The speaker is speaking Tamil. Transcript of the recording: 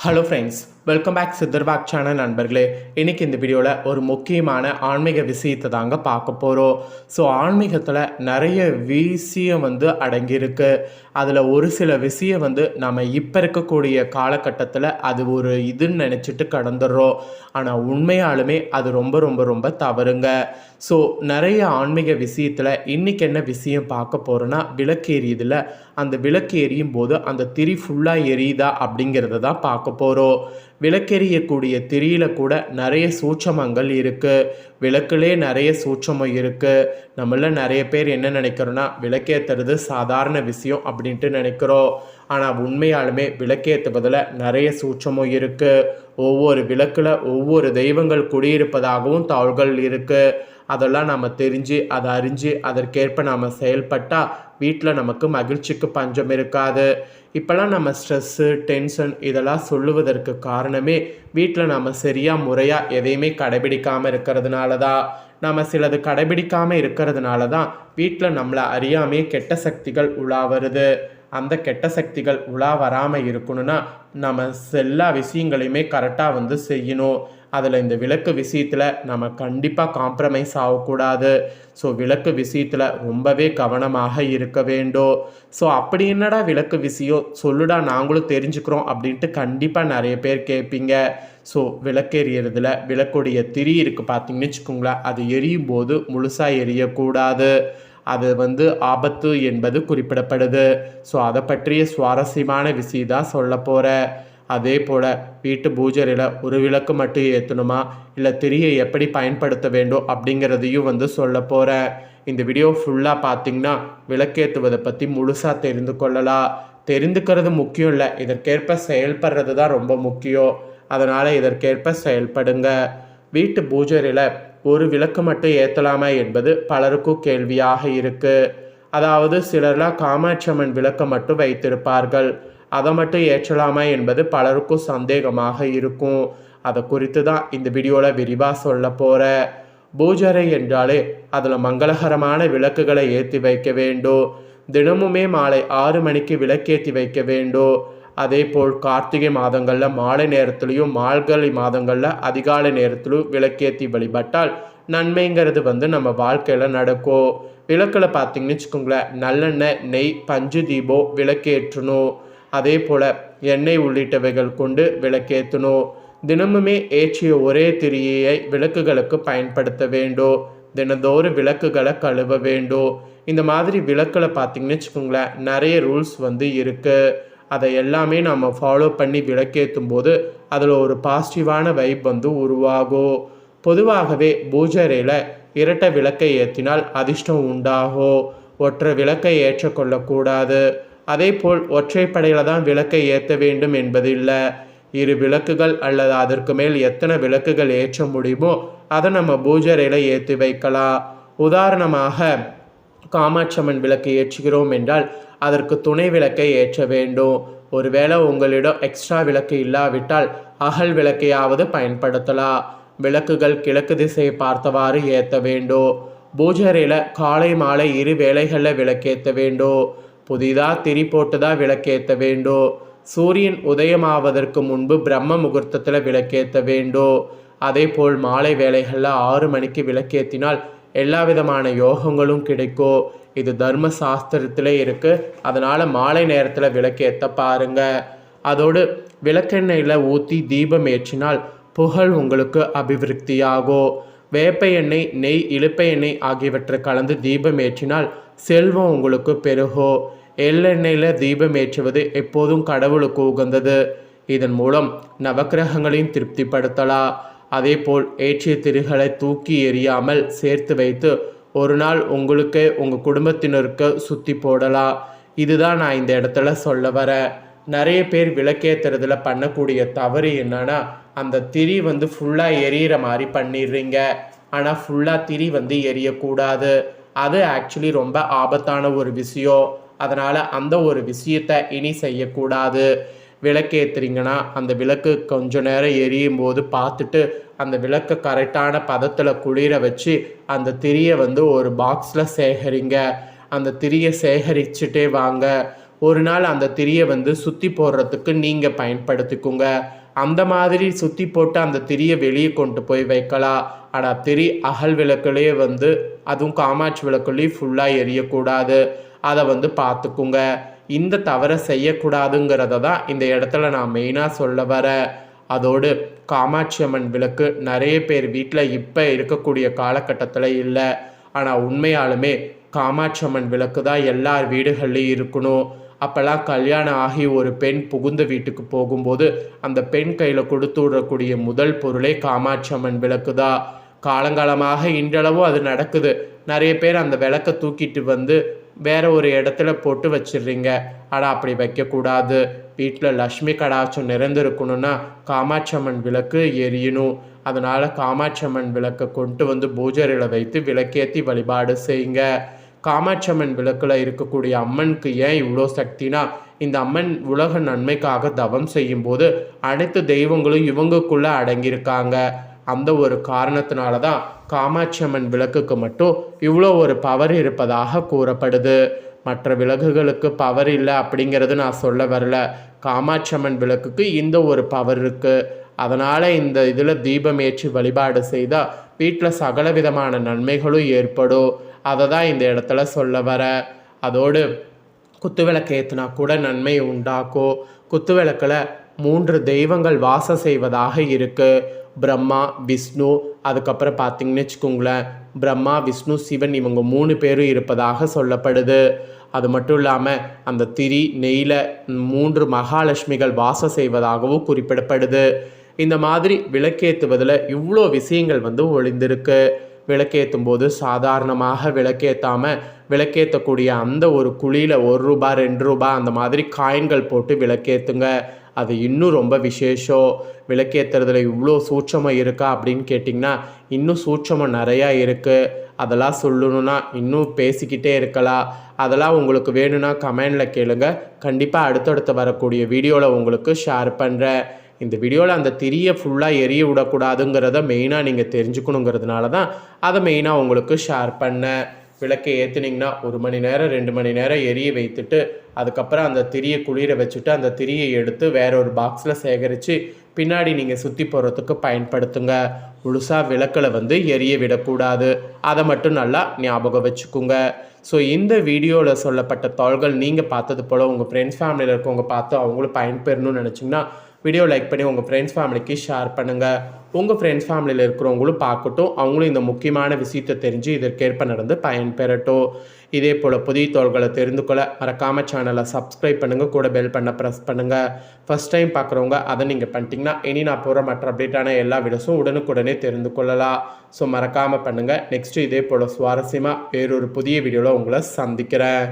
ஹலோ ஃப்ரெண்ட்ஸ், வெல்கம் பேக் சித்தர்பாக் சேனல் நண்பர்களே. இன்றைக்கி இந்த வீடியோவில் ஒரு முக்கியமான ஆன்மீக விஷயத்தை தாங்க பார்க்க போகிறோம். ஸோ ஆன்மீகத்தில் நிறைய விஷயம் அடங்கியிருக்கு. அதில் ஒரு சில விஷயம் நம்ம இப்போ இருக்கக்கூடிய காலகட்டத்தில் அது ஒரு இதுன்னு நினச்சிட்டு கடந்துடுறோம். ஆனால் உண்மையாலுமே அது ரொம்ப ரொம்ப ரொம்ப தவறுங்க. ஸோ நிறைய ஆன்மீக விஷயத்தில் இன்றைக்கி என்ன விஷயம் பார்க்க போகிறோன்னா, விளக்கு எரியுதில் அந்த விளக்கு எரியும் போது அந்த திரி ஃபுல்லாக எரியுதா அப்படிங்கிறத தான் பார்க்க போகிறோம். விளக்கெரியக்கூடிய திரியில் கூட நிறைய சூட்சமங்கள் இருக்குது. விளக்குலே நிறைய சூட்சமம் இருக்குது. நம்மள நிறைய பேர் என்ன நினைக்கிறோன்னா, விளக்கேற்றுறது சாதாரண விஷயம் அப்படின்ட்டு நினைக்கிறோம். ஆனால் உண்மையாலுமே விளக்கேற்றுவதில் நிறைய சூட்சமும் இருக்குது. ஒவ்வொரு விளக்கில் ஒவ்வொரு தெய்வங்கள் குடியிருப்பதாகவும் தகவல்கள் இருக்குது. அதெல்லாம் நம்ம தெரிஞ்சு அதை அறிஞ்சு அதற்கேற்ப நாம் செயல்பட்டால் வீட்டில் நமக்கு மகிழ்ச்சிக்கு பஞ்சம் இருக்காது. இப்போல்லாம் நம்ம ஸ்ட்ரெஸ்ஸு, டென்ஷன் இதெல்லாம் சொல்லுவதற்கு காரணமே வீட்டில் நம்ம சரியாக முறையாக எதையுமே கடைபிடிக்காமல் இருக்கிறதுனால தான். நம்ம சிலது கடைபிடிக்காமல் இருக்கிறதுனால தான் வீட்டில் நம்மளை அறியாமே கெட்ட சக்திகள் உலா வருது. அந்த கெட்ட சக்திகள் உலா வராமல் இருக்கணும்னா நம்ம எல்லா விஷயங்களையுமே கரெக்டாக செய்யணும். அதில் இந்த விளக்கு விஷயத்தில் நம்ம கண்டிப்பாக காம்ப்ரமைஸ் ஆகக்கூடாது. ஸோ விளக்கு விஷயத்தில் ரொம்பவே கவனமாக இருக்க வேண்டும். ஸோ அப்படி என்னடா விளக்கு விஷயம் சொல்லுடா, நாங்களும் தெரிஞ்சுக்கிறோம் அப்படின்ட்டு கண்டிப்பாக நிறைய பேர் கேட்பீங்க. ஸோ விளக்கெரியறதுல விளக்குடைய திரி இருக்குது பார்த்தீங்கன்னு வச்சுக்கோங்களேன், அது எரியும் போது முழுசாக எரியக்கூடாது. அது ஆபத்து என்பது குறிப்பிடப்படுது. ஸோ அதை பற்றிய சுவாரஸ்யமான விஷயம் தான் சொல்ல போகிறேன். அதே போல் வீட்டு பூஜையில் ஒரு விளக்கு மட்டும் ஏற்றணுமா, இல்லை திரியை எப்படி பயன்படுத்த வேண்டும் அப்படிங்கிறதையும் சொல்ல போகிறேன். இந்த வீடியோ ஃபுல்லாக பார்த்திங்கன்னா விளக்கேற்றுவதை பற்றி முழுசாக தெரிந்து கொள்ளலாம். தெரிந்துக்கிறது முக்கியம் இல்லை, இதற்கேற்ப செயல்படுறது தான் ரொம்ப முக்கியம். அதனால் இதற்கேற்ப செயல்படுங்க. வீட்டு பூஜையில் ஒரு விளக்கு மட்டும் ஏற்றலாமா என்பது பலருக்கும் கேள்வியாக இருக்குது. அதாவது சிலர்லாம் காமாட்சி அம்மன் விளக்கை மட்டும் வைத்திருப்பார்கள். அதை மட்டும் ஏற்றலாமா என்பது பலருக்கும் சந்தேகமாக இருக்கும். அதை குறித்து தான் இந்த வீடியோவில் விரிவாக சொல்ல போகிறேன். பூஜை என்றாலே அதில் மங்களகரமான விளக்குகளை ஏற்றி வைக்க வேண்டும். தினமுமே மாலை 6 மணிக்கு விளக்கேற்றி வைக்க வேண்டும். அதே போல் கார்த்திகை மாதங்களில் மாலை நேரத்துலையும் மார்கழி மாதங்களில் அதிகாலை நேரத்திலும் விளக்கேற்றி வழிபட்டால் நன்மைங்கிறது நம்ம வாழ்க்கையில் நடக்கும். விளக்கில் பார்த்திங்கன்னு வச்சுக்கோங்களேன், நல்லெண்ணெய், நெய், பஞ்சு தீபம் விளக்கேற்றணும். அதே போல் எண்ணெய் உள்ளிட்டவைகள் கொண்டு விளக்கேற்றணும். தினமுமே ஏற்றிய ஒரே திரியை விளக்குகளுக்கு பயன்படுத்த வேண்டும். தினந்தோறும் விளக்குகளை கழுவ வேண்டும். இந்த மாதிரி விளக்கில் பார்த்திங்கன்னு வச்சுக்கோங்களேன், நிறைய ரூல்ஸ் இருக்குது. அதை எல்லாமே நம்ம ஃபாலோ பண்ணி விளக்கேற்றும் போது அதில் ஒரு பாசிட்டிவான வைப் உருவாகும். பொதுவாகவே பூஜையில் இரட்டை விளக்கை ஏற்றினால் அதிர்ஷ்டம் உண்டாகும். ஒற்றை விளக்கை ஏற்றக்கொள்ளக்கூடாது. அதே போல் ஒற்றைப்படையில் தான் விளக்கை ஏற்ற வேண்டும் என்பது இல்லை. 2 விளக்குகள் அல்லது அதற்கு மேல் எத்தனை விளக்குகள் ஏற்ற முடியுமோ அதை நம்ம பூஜையில் ஏற்றி வைக்கலாம். உதாரணமாக காமாட்சி அம்மன் விளக்கு ஏற்றுகிறோம் என்றால் அதற்கு துணை விளக்கை ஏற்ற வேண்டும். ஒருவேளை உங்களிடம் எக்ஸ்ட்ரா விளக்கு இல்லாவிட்டால் அகல் விளக்கையாவது பயன்படுத்தலாம். விளக்குகள் கிழக்கு திசையை பார்த்தவாறு ஏற்ற வேண்டும். பூஜையில் காலை மாலை 2 வேளைகளில் விளக்கேற்ற வேண்டும். புதிதாக திரி போட்டு தான் விளக்கேற்ற வேண்டும். சூரியன் உதயமாவதற்கு முன்பு பிரம்ம முகூர்த்தத்தில் விளக்கேற்ற வேண்டும். அதே போல் மாலை வேளைகளில் 6 மணிக்கு விளக்கேற்றினால் எல்லா விதமான யோகங்களும் கிடைக்கும். இது தர்ம சாஸ்திரத்திலே இருக்குது. அதனால் மாலை நேரத்தில் விளக்கேற்ற பாருங்கள். அதோடு விளக்கெண்ணெயில் ஊற்றி தீபம் ஏற்றினால் புகழ் உங்களுக்கு அபிவிருத்தியாகும். வேப்ப எண்ணெய், நெய், இலுப்பை எண்ணெய் ஆகியவற்றை கலந்து தீபம் ஏற்றினால் செல்வம் உங்களுக்கு பெருகும். எள்ளெண்ணெயில் தீபம் ஏற்றுவது எப்போதும் கடவுளுக்கு உகந்தது. இதன் மூலம் நவக்கிரகங்களையும் திருப்திப்படுத்தலாம். அதே போல் ஏற்றிய திரிகளை தூக்கி எறியாமல் சேர்த்து வைத்து ஒரு நாள் உங்களுக்கு உங்கள் குடும்பத்தினருக்கு சுற்றி போடலாம். இதுதான் நான் இந்த இடத்துல சொல்ல வரேன். நிறைய பேர் விளக்கேற்றுறதுல பண்ணக்கூடிய தவறு என்னன்னா, அந்த திரி ஃபுல்லாக எரியிற மாதிரி பண்ணிடுறீங்க. ஆனால் ஃபுல்லாக திரி எரியக்கூடாது. அது ஆக்சுவலி ரொம்ப ஆபத்தான ஒரு விஷயம். அதனால் அந்த ஒரு விஷயத்தை இனி செய்யக்கூடாது. விளக்கேற்றுறீங்கன்னா அந்த விளக்கு கொஞ்ச நேரம் எரியும் போது பார்த்துட்டு அந்த விளக்கை கரெக்டான பதத்தில் குளிர வச்சு அந்த திரியை ஒரு பாக்ஸில் சேகரிங்க. அந்த திரியை சேகரிச்சுட்டே வாங்க. ஒரு நாள் அந்த திரியை வந்து சுற்றி போடுறதுக்கு நீங்கள் பயன்படுத்திக்குங்க. அந்த மாதிரி சுற்றி போட்டு அந்த திரியை வெளியே கொண்டு போய் வைக்கலாம். ஆனால் திரி அகல் விளக்குலேயே வந்து அதுவும் காமாட்சி விளக்குலேயும் ஃபுல்லாக எரியக்கூடாது. அதை வந்து பார்த்துக்குங்க. இந்த தவறை செய்யக்கூடாதுங்கிறத தான் இந்த இடத்துல நான் மெயினாக சொல்ல வரேன். அதோடு காமாட்சி அம்மன் விளக்கு நிறைய பேர் வீட்டில் இப்போ இருக்கக்கூடிய காலகட்டத்தில் இல்லை. ஆனால் உண்மையாலுமே காமாட்சி அம்மன் விளக்கு தான் எல்லார் வீடுகள்லையும் இருக்கணும். அப்போல்லாம் கல்யாணம் ஆகி ஒரு பெண் புகுந்த வீட்டுக்கு போகும்போது அந்த பெண் கையில் கொடுத்து விடக்கூடிய முதல் பொருளே காமாட்சி அம்மன் விளக்கு தான். காலங்காலமாக இன்றளவும் அது நடக்குது. நிறைய பேர் அந்த விளக்கை தூக்கிட்டு வந்து வேற ஒரு இடத்துல போட்டு வச்சிடுறீங்க. ஆனால் அப்படி வைக்கக்கூடாது. வீட்டில் லக்ஷ்மி கடாட்சம் நிறைந்திருக்கணும்னா காமாட்சி அம்மன் விளக்கு எரியணும். அதனால் காமாட்சி அம்மன் விளக்கை கொண்டு வந்து பூஜையில் வைத்து விளக்கேற்றி வழிபாடு செய்யுங்க. காமாட்சி அம்மன் விளக்கில் இருக்கக்கூடிய அம்மனுக்கு ஏன் இவ்வளோ சக்தினா, இந்த அம்மன் உலக நன்மைக்காக தவம் செய்யும்போது அனைத்து தெய்வங்களும் இவங்களுக்குள்ளே அடங்கியிருக்காங்க. அந்த ஒரு காரணத்தினால தான் காமாட்சி அம்மன் விளக்குக்கு மட்டும் இவ்வளோ ஒரு பவர் இருப்பதாக கூறப்படுது. மற்ற விளக்குகளுக்கு பவர் இல்லை அப்படிங்கிறது நான் சொல்ல வரல. காமாட்சி அம்மன் விளக்குக்கு இந்த ஒரு பவர் இருக்குது. அதனால் இந்த இதில் தீபம் ஏற்றி வழிபாடு செய்தால் வீட்டில் சகல விதமான நன்மைகளும் ஏற்படும். அதை தான் இந்த இடத்துல சொல்ல வர. அதோடு குத்துவிளக்கு ஏற்றினா கூட நன்மை உண்டாக்கும். குத்துவிளக்கில் 3 தெய்வங்கள் வாசம் செய்வதாக இருக்குது. பிரம்மா, விஷ்ணு, அதுக்கப்புறம் பார்த்திங்கன்னு வச்சுக்கோங்களேன், பிரம்மா, விஷ்ணு, சிவன் இவங்க 3 பேரும் இருப்பதாக சொல்லப்படுது. அது மட்டும் இல்லாமல் அந்த திரி நெய்யில் 3 மகாலட்சுமிகள் வாசம் செய்வதாகவும் குறிப்பிடப்படுது. இந்த மாதிரி விளக்கேற்றுவதில் இவ்வளோ விஷயங்கள் வந்து ஒளிந்திருக்கு. விளக்கேற்றும் போது சாதாரணமாக விளக்கேற்றாமல் விளக்கேற்றக்கூடிய அந்த ஒரு குழியில் 1 ரூபா 2 ரூபா அந்த மாதிரி காயின்கள் போட்டு விளக்கேற்றுங்க. அது இன்னும் ரொம்ப விசேஷம். விளக்கேற்றுறதுல இவ்வளோ சூட்சமம் இருக்கா அப்படின்னு கேட்டிங்கன்னா இன்னும் சூட்சமம் நிறையா இருக்குது. அதெல்லாம் சொல்லணுன்னா இன்னும் பேசிக்கிட்டே இருக்கலாம். அதெல்லாம் உங்களுக்கு வேணும்னா கமெண்டில் கேளுங்க. கண்டிப்பாக அடுத்தடுத்து வரக்கூடிய வீடியோவில் உங்களுக்கு ஷேர் பண்ணுறேன். இந்த வீடியோவில் அந்த திரியை ஃபுல்லாக எரிய விடக்கூடாதுங்கிறத மெயினாக நீங்கள் தெரிஞ்சுக்கணுங்கிறதுனால தான் அதை மெயினாக உங்களுக்கு ஷேர் பண்ணேன். விளக்கை ஏற்றுனீங்கன்னா 1 மணி நேரம் 2 மணி நேரம் எரிய வைத்துட்டு அதுக்கப்புறம் அந்த திரியை குளிர வச்சுட்டு அந்த திரியை எடுத்து வேற ஒரு பாக்ஸில் சேகரித்து பின்னாடி நீங்கள் சுற்றி போகிறதுக்கு பயன்படுத்துங்க. முழுசாக விளக்கில் வந்து எரிய விடக்கூடாது. அதை மட்டும் நல்லா ஞாபகம் வச்சுக்கோங்க. ஸோ இந்த வீடியோவில் சொல்லப்பட்ட தாள்கள் நீங்கள் பார்த்தது போல் உங்கள் ஃப்ரெண்ட்ஸ் ஃபேமிலியில் இருக்கவங்க பார்த்து அவங்களும் பயன்பெறணும்னு நினச்சிங்கன்னா வீடியோ லைக் பண்ணி உங்கள் ஃப்ரெண்ட்ஸ் ஃபேமிலிக்கு ஷேர் பண்ணுங்கள். உங்கள் ஃப்ரெண்ட்ஸ் ஃபேமிலியில் இருக்கிறவங்களும் பார்க்கட்டும், அவங்களும் இந்த முக்கியமான விஷயத்தை தெரிஞ்சு இதற்கேற்ப நடந்து பயன்பெறட்டும். இதே போல் புதிய தோள்களை தெரிந்து கொள்ள மறக்காமல் சேனலை சப்ஸ்கிரைப் பண்ணுங்கள், கூட பெல் பண்ண ப்ரெஸ் பண்ணுங்கள். ஃபஸ்ட் டைம் பார்க்குறவங்க அதை நீங்கள் பண்ணிட்டீங்கன்னா இனி நான் போகிற மற்ற அப்டேட்டான எல்லா வீடியோஸும் உடனுக்குடனே தெரிந்து கொள்ளலாம். ஸோ மறக்காமல் பண்ணுங்கள். நெக்ஸ்ட்டு இதே போல் சுவாரஸ்யமாக வேறொரு புதிய வீடியோவில் உங்களை சந்திக்கிறேன்.